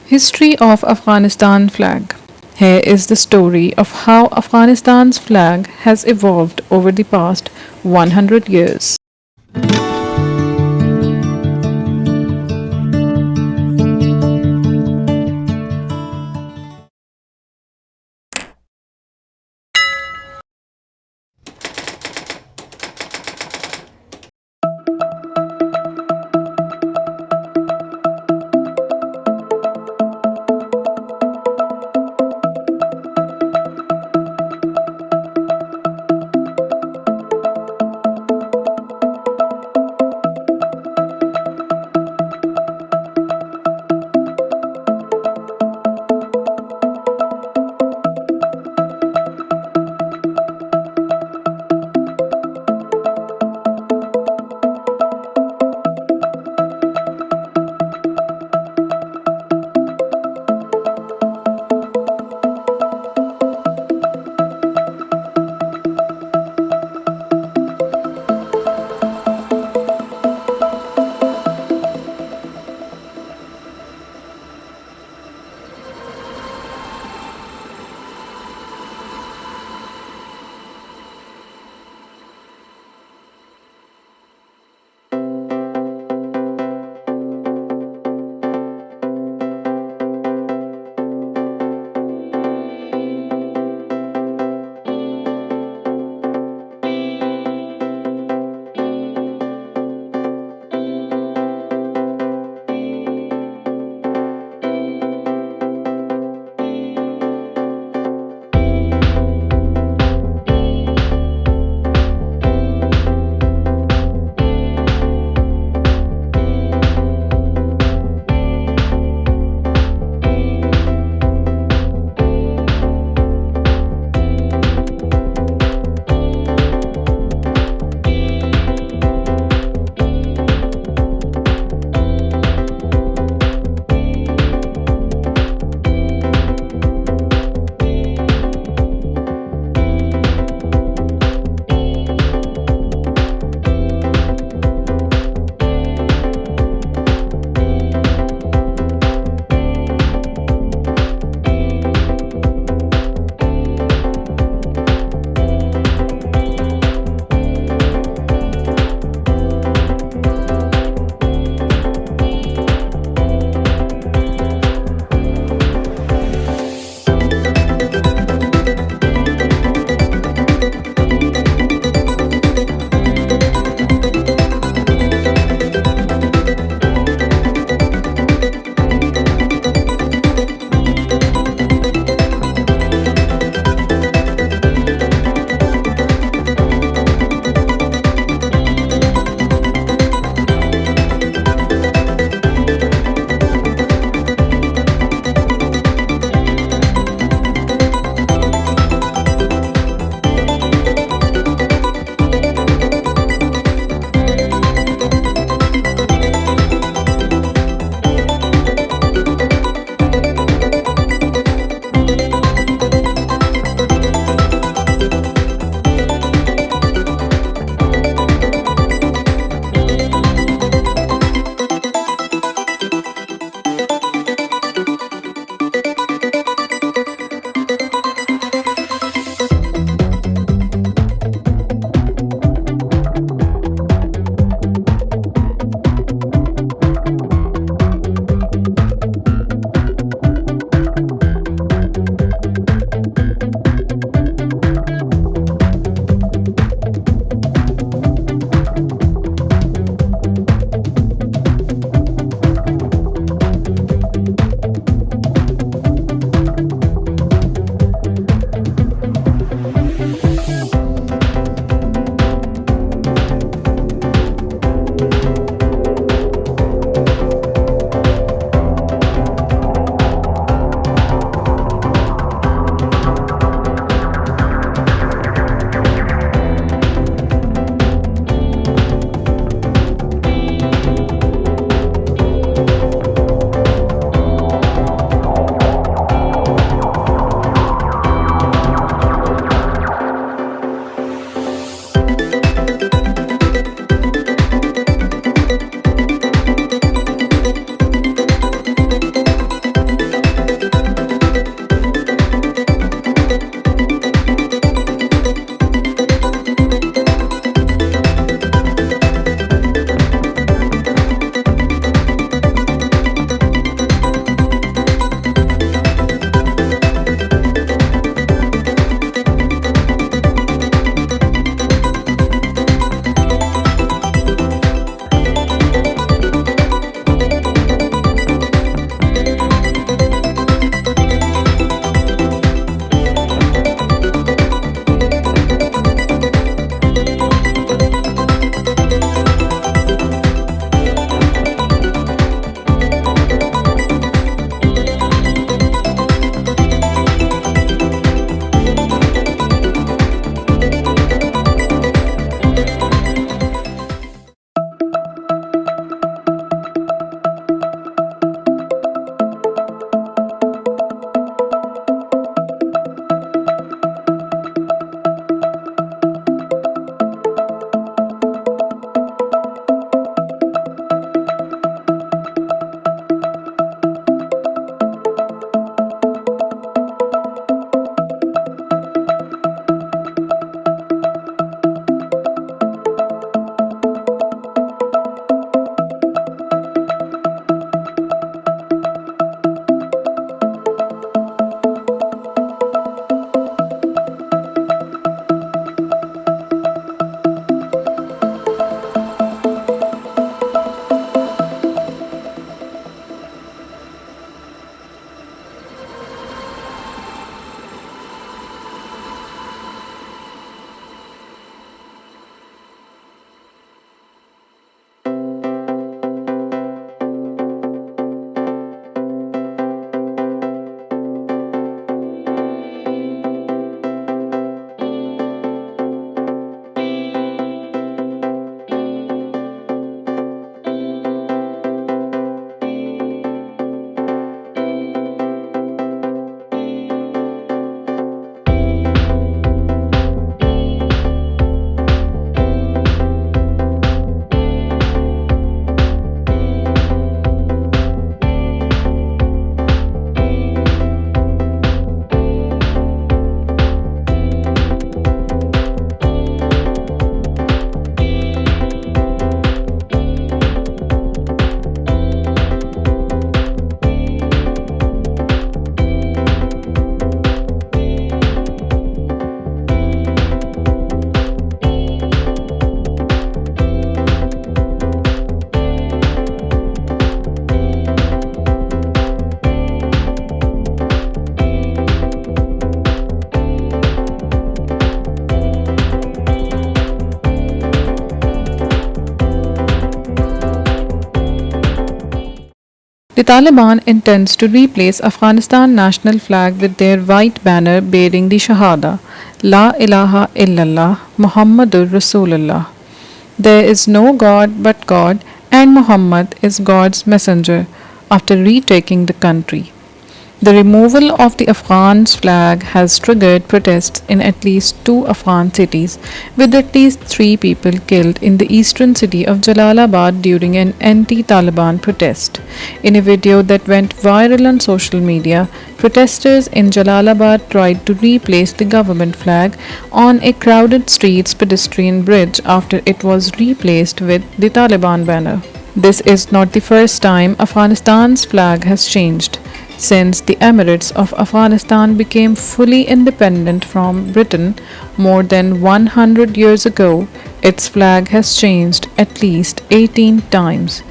History of Afghanistan flag. Here is the story of how Afghanistan's flag has evolved over the past 100 years. The Taliban intends to replace Afghanistan national flag with their white banner bearing the Shahada, La ilaha illallah Muhammadur Rasulullah. There is no God but God, and Muhammad is God's messenger after retaking the country. The removal of the Afghan's flag has triggered protests in at least two Afghan cities, with at least three people killed in the eastern city of Jalalabad during an anti Taliban protest. In a video that went viral on social media, protesters in Jalalabad tried to replace the government flag on a crowded street's pedestrian bridge after it was replaced with the Taliban banner. This is not the first time Afghanistan's flag has changed. Since the Emirates of Afghanistan became fully independent from Britain more than 100 years ago, its flag has changed at least 18 times.